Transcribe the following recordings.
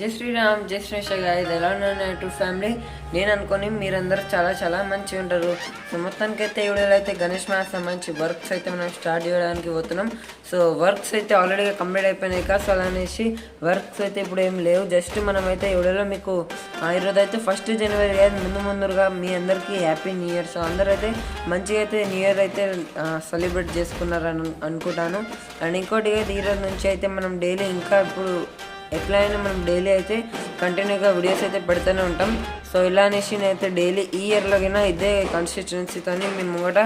జై శ్రీరామ్, జై శ్రీష గాయస్, ఎలా ఉన్నారు టు ఫ్యామిలీ? నేను అనుకొని మీరందరూ చాలా మంచిగా ఉంటారు. సో మొత్తానికైతే ఈ వీడియోలో అయితే గణేష్ మ్యాథ్స్ సంబంధించి వర్క్స్ అయితే మనం స్టార్ట్ చేయడానికి పోతున్నాం. సో వర్క్స్ అయితే ఆల్రెడీగా కంప్లీట్ అయిపోయినాయి కదా, సో అలా అనేసి వర్క్స్ అయితే ఇప్పుడు ఏం లేవు. జస్ట్ మనమైతే ఈ వీడియోలో మీకు ఈరోజు అయితే 1 జనవరి ముందుగా మీ అందరికీ హ్యాపీ న్యూ ఇయర్. సో అందరూ అయితే మంచిగా అయితే న్యూ ఇయర్ అయితే సెలబ్రేట్ చేసుకున్నారని అనుకుంటాను. అండ్ ఇంకోటి అయితే ఈరోజు నుంచి అయితే మనం డైలీ ఇంకా ఇప్పుడు ఎట్లా అయినా మనం డైలీ అయితే కంటిన్యూగా వీడియోస్ అయితే పెడుతూనే ఉంటాం. సో ఇలా అనేసి నేనైతే డైలీ ఈ ఇయర్లోకైనా ఇదే కన్సిస్టెన్సీతో మేము ముంగట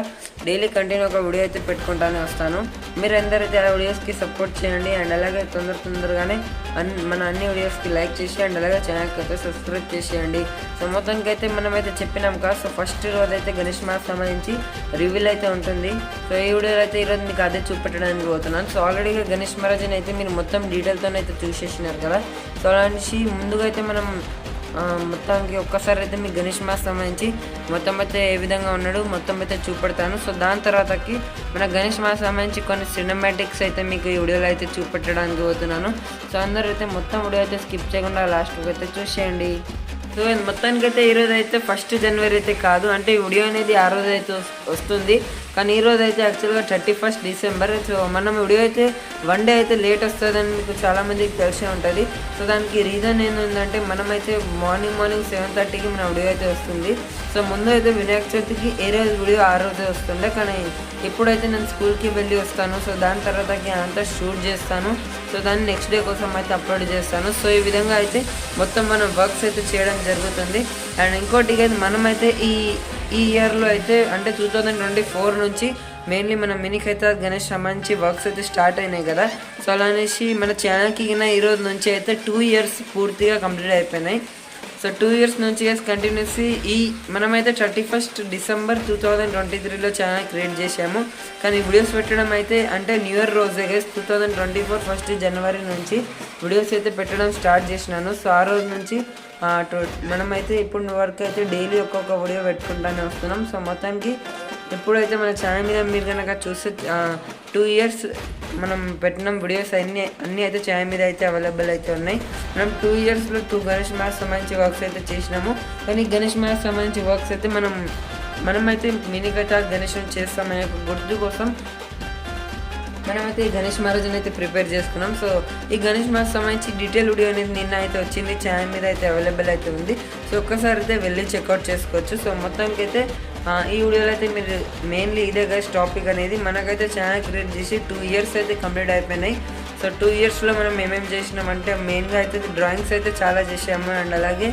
డైలీ కంటిన్యూగా వీడియో అయితే పెట్టుకుంటానే వస్తాను. మీరు అందరైతే ఆ వీడియోస్కి సపోర్ట్ చేయండి. అండ్ అలాగే తొందరగానే మన అన్ని వీడియోస్కి లైక్ చేసి అండ్ అలాగే ఛానల్కి అయితే సబ్స్క్రైబ్ చేసేయండి. సో మొత్తానికి అయితే మనమైతే చెప్పినాం కదా, సో ఫస్ట్ రోజు అయితే గణేష్ మ్యాథ్స్ సంబంధించి రివ్యూల్ అయితే ఉంటుంది. సో ఈ వీడియోలో అయితే ఈరోజు మీకు అదే చూపెట్టడానికి పోతున్నాను. సో ఆల్రెడీగా గణేష్ మహారాజ్ని అయితే మీరు మొత్తం డీటెయిల్తో అయితే చూసేసినారు కదా. సో అలాంటి ముందుగా అయితే మనం మొత్తానికి ఒక్కసారి అయితే మీకు గణేష్ మ్యాథ్స్ సంబంధించి మొత్తం అయితే ఏ విధంగా ఉన్నాడు మొత్తం అయితే చూపెడతాను. సో దాని తర్వాతకి మన గణేష్ మ్యాథ్స్ సంబంధించి కొన్ని సినిమాటిక్స్ అయితే మీకు ఈ వీడియోలో అయితే చూపెట్టడానికి పోతున్నాను. సో అందరూ అయితే మొత్తం వీడియో అయితే స్కిప్ చేయకుండా లాస్ట్కి అయితే చూసేయండి. సో మొత్తానికైతే ఈరోజు అయితే 1 జనవరి అయితే కాదు, అంటే ఈ వీడియో అనేది ఆ రోజు అయితే వస్తుంది. కానీ ఈరోజు అయితే యాక్చువల్గా 31 డిసెంబర్. సో మనం వీడియో అయితే 1 డే అయితే లేట్ వస్తుందని మీకు చాలామందికి తెలిసే ఉంటుంది. సో దానికి రీజన్ ఏంటంటే మనమైతే మార్నింగ్ 7:30కి మన వీడియో అయితే వస్తుంది. సో ముందు అయితే వినాయక చవితికి ఏ రోజు వీడియో ఆ రోజే వస్తుండే, కానీ ఇప్పుడైతే నేను స్కూల్కి వెళ్ళి వస్తాను. సో దాని తర్వాతకి అంతా షూట్ చేస్తాను. సో దాన్ని నెక్స్ట్ డే కోసం అయితే అప్లోడ్ చేస్తాను. సో ఈ విధంగా అయితే మొత్తం మనం వర్క్స్ అయితే చేయడం జరుగుతుంది. అండ్ ఇంకోటి అయితే మనమైతే ఈ ఇయర్లో అయితే అంటే 2024 నుంచి మెయిన్లీ మన మినీ ఖైతాత్ గణేష్ సంబంధించి వర్క్స్ అయితే స్టార్ట్ అయినాయి కదా. సో అలా అనేసి మన ఛానల్కి ఈరోజు నుంచి అయితే 2 ఇయర్స్ పూర్తిగా కంప్లీట్ అయిపోయినాయి. సో 2 ఇయర్స్ నుంచి కంటిన్యూస్లీ మనమైతే 31 డిసెంబర్ 2023లో ఛానల్ క్రియేట్ చేసాము. కానీ వీడియోస్ పెట్టడం అయితే అంటే న్యూ ఇయర్ రోజే 2024 1 జనవరి నుంచి వీడియోస్ అయితే పెట్టడం స్టార్ట్ చేసినాను. సో ఆ రోజు నుంచి మనమైతే ఇప్పుడు వరకు అయితే డైలీ ఒక్కొక్క వీడియో పెట్టుకుంటానే వస్తున్నాం. సో మొత్తానికి ఎప్పుడైతే మన ఛానల్ మీద మీరు కనుక చూస్తే 2 ఇయర్స్ మనం పెట్టిన వీడియోస్ అన్నీ అయితే ఛానల్ మీద అయితే అవైలబుల్ అయితే ఉన్నాయి. మనం 2 ఇయర్స్లో 2 గణేష్ మ్యాథ్స్ సంబంధించి వర్క్స్ అయితే చేసినాము. కానీ గణేష్ మ్యాథ్స్ సంబంధించి వర్క్స్ అయితే మనమైతే మినీ ఖైతాత్ గణేష్ని చేస్తామనే గుర్తు కోసం మనమైతే ఈ గణేష్ మహారాజ్ని అయితే ప్రిపేర్ చేసుకున్నాం. సో ఈ గణేష్ మహారాజ్ సంబంధించి డీటెయిల్ వీడియో అనేది నిన్న అయితే వచ్చింది, ఛానల్ మీద అయితే అవైలబుల్ అయితే ఉంది. సో ఒక్కసారి అయితే వెళ్ళి చెక్అవుట్ చేసుకోవచ్చు. సో మొత్తానికి అయితే ఈ వీడియోలో అయితే మీరు మెయిన్లీ ఇదే గైస్ టాపిక్ అనేది మనకైతే ఛానల్ క్రియేట్ చేసి 2 ఇయర్స్ అయితే కంప్లీట్ అయిపోయినాయి. సో 2 ఇయర్స్లో మనం ఏమేమి చేసినామంటే మెయిన్గా అయితే డ్రాయింగ్స్ అయితే చాలా చేసాము. అండ్ అలాగే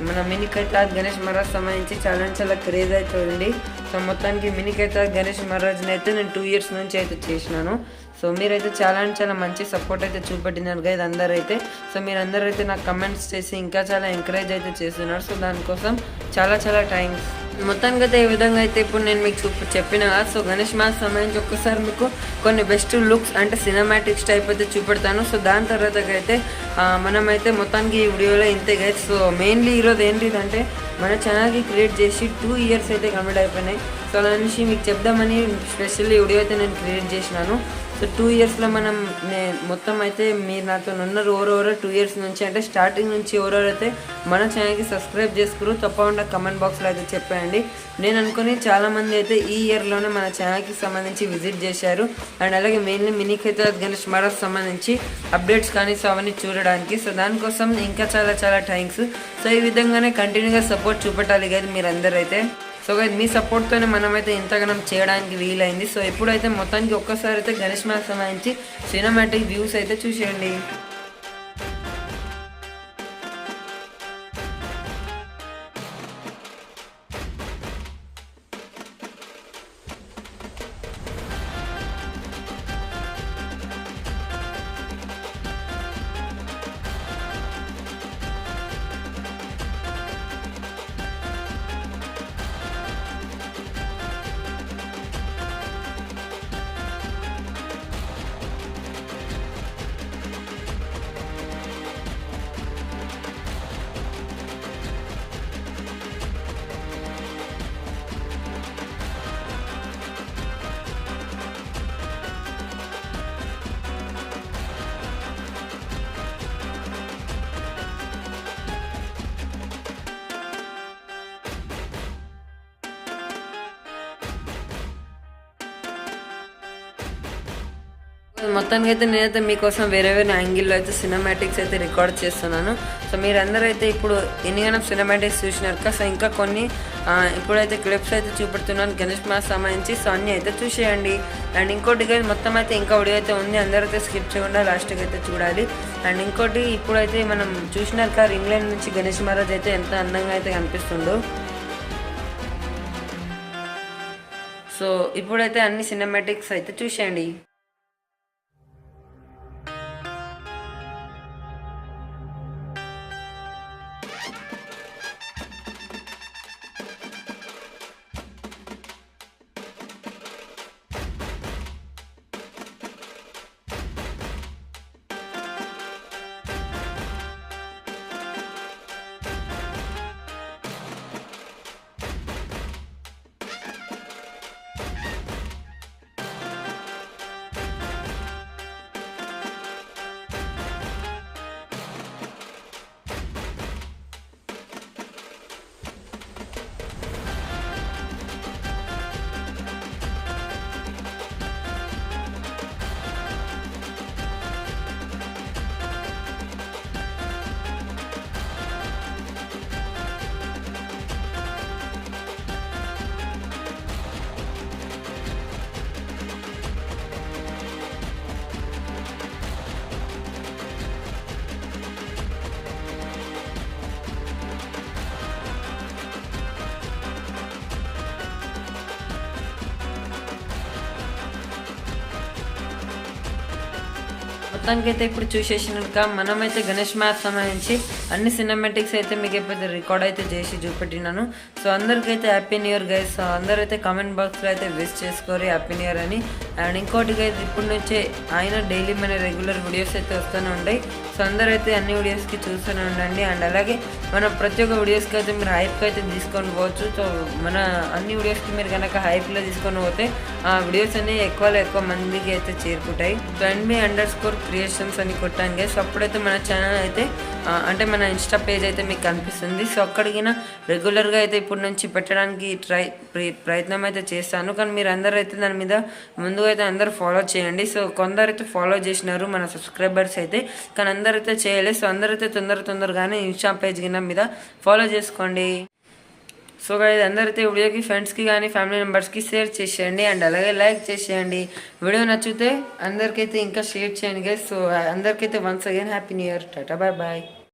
మన మినీ ఖైతాత్ గణేష్ మహారాజ్ సంబంధించి చాలా క్రేజ్ అయితే ఉంది. సో మొత్తానికి మినీ ఖైతాత్ గణేష్ మహారాజ్ని అయితే నేను 2 ఇయర్స్ నుంచి అయితే చేసినాను. సో మీరైతే చాలా మంచి సపోర్ట్ అయితే చూపెట్టినారు కదా అందరూ అయితే. సో మీరందరూ అయితే నాకు కమెంట్స్ చేసి ఇంకా చాలా ఎంకరేజ్ అయితే చేస్తున్నారు. సో దానికోసం చాలా థ్యాంక్స్. మొత్తానికి అయితే ఈ విధంగా అయితే ఇప్పుడు నేను మీకు చెప్పిన కదా. సో గణేష్ మ్యాథ్స్ సంబంధించి ఒక్కసారి మీకు కొన్ని బెస్ట్ లుక్స్ అంటే సినిమాటిక్స్ టైప్ అయితే చూపెడతాను. సో దాని తర్వాత అయితే మనమైతే మొత్తానికి ఈ వీడియోలో ఇంతే గైస్. సో మెయిన్లీ ఈరోజు ఏంటిదంటే మన ఛానల్కి క్రియేట్ చేసి 2 ఇయర్స్ అయితే కంప్లీట్ అయిపోయినాయి. సో అలా నుంచి మీకు చెప్దామని స్పెషల్లీ వీడియో అయితే నేను క్రియేట్ చేసినాను. సో 2 ఇయర్స్లో మొత్తం అయితే మీరు నాతో ఉన్నారు ఎవరెవరో 2 ఇయర్స్ నుంచి అంటే స్టార్టింగ్ నుంచి ఎవరెవరైతే మన ఛానల్కి సబ్స్క్రైబ్ చేసుకురు తప్పకుండా కమెంట్ బాక్స్లో అయితే చెప్పేయండి. నేను అనుకుని చాలామంది అయితే ఈ ఇయర్లోనే మన ఛానల్కి సంబంధించి విజిట్ చేశారు. అండ్ అలాగే మెయిన్లీ మినీ ఖైతాత్ గణేష్ మహారాజ్ సంబంధించి అప్డేట్స్ కానీ సో అవన్నీ చూడడానికి. సో దానికోసం ఇంకా చాలా థ్యాంక్స్. సో ఈ విధంగానే కంటిన్యూగా సపోర్ట్ చూపెట్టాలి కదా మీరందరూ అయితే. సో మీ సపోర్ట్తోనే మనమైతే ఇంతగానం చేయడానికి వీలైంది. సో ఇప్పుడైతే మొత్తానికి ఒక్కసారి అయితే గణేష్ మ్యాథ్స్ సంబంధించి సినిమాటిక్ వ్యూస్ అయితే చూసేయండి. మొత్తానికి అయితే నేనైతే మీకోసం వేరే వేరే యాంగిల్లో అయితే సినిమాటిక్స్ అయితే రికార్డ్ చేస్తున్నాను. సో మీరందరూ అయితే ఇప్పుడు ఎన్నిగానం సినిమాటిక్స్ చూసినారు కదా. సో ఇంకా కొన్ని ఇప్పుడైతే క్లిప్స్ అయితే చూపెడుతున్నాను గణేష్ మాస్ సంబంధించి. సో అన్నీ అయితే చూసేయండి. అండ్ ఇంకోటి మొత్తం అయితే ఇంకా వీడియో అయితే ఉంది, అందరైతే స్కిప్ చేయకుండా లాస్ట్కి అయితే చూడాలి. అండ్ ఇంకోటి ఇప్పుడైతే మనం చూసినారు కదా ఇంగ్లాండ్ నుంచి గణేష్ మహారాజ్ అయితే ఎంత అందంగా అయితే కనిపిస్తుండో. సో ఇప్పుడైతే అన్ని సినిమాటిక్స్ అయితే చూసేయండి. మొత్తానికైతే ఇప్పుడు చూసేసినాక మనమైతే గణేష్ మ్యాథ్ సంబంధించి అన్ని సినిమాటిక్స్ అయితే మీకు ఎప్పుడైతే రికార్డ్ అయితే చేసి చూపెట్టినాను. సో అందరికైతే happy new year guys. So అందరైతే కామెంట్ బాక్స్లో అయితే విష్ చేసుకోరు హ్యాపీ న్యూ ఇయర్ అని. అండ్ ఇంకోటి గైస్ ఇప్పటి నుంచే ఆయన డైలీ మన రెగ్యులర్ వీడియోస్ అయితే వస్తూనే ఉంటాయి. సో అందరైతే అన్ని వీడియోస్కి చూస్తూనే ఉండండి. అండ్ అలాగే మన ప్రతి ఒక్క వీడియోస్కి అయితే మీరు హైప్కి అయితే తీసుకొని పోవచ్చు. సో మన అన్ని వీడియోస్కి మీరు కనుక హైప్లో తీసుకొని పోతే ఆ వీడియోస్ అన్ని ఎక్కువ మందికి అయితే చేరుకుంటాయి. సో NB_creations అని కొట్టాను గైస్. అప్పుడైతే మన ఛానల్ అయితే అంటే మన ఇన్స్టా పేజ్ అయితే మీకు కనిపిస్తుంది. సో అక్కడికి రెగ్యులర్గా అయితే ఇప్పటి నుంచి పెట్టడానికి ప్రయత్నం అయితే చేస్తాను. కానీ మీరు అందరూ అయితే దాని మీద ముందుగా అయితే అందరూ ఫాలో చేయండి. సో కొందరైతే ఫాలో చేసినారు మన సబ్స్క్రైబర్స్ అయితే, కానీ అందరైతే చేయలేదు. సో అందరైతే తొందరగానే ఇన్స్టా పేజ్ మీద ఫాలో చేసుకోండి. సో గైస్ అందరైతే వీడియోకి ఫ్రెండ్స్కి కానీ ఫ్యామిలీ మెంబర్స్కి షేర్ చేసేయండి. అండ్ అలాగే లైక్ చేసేయండి. వీడియో నచ్చితే అందరికైతే ఇంకా షేర్ చేయండి గైస్. సో అందరికైతే once again happy new year. Tata bye bye.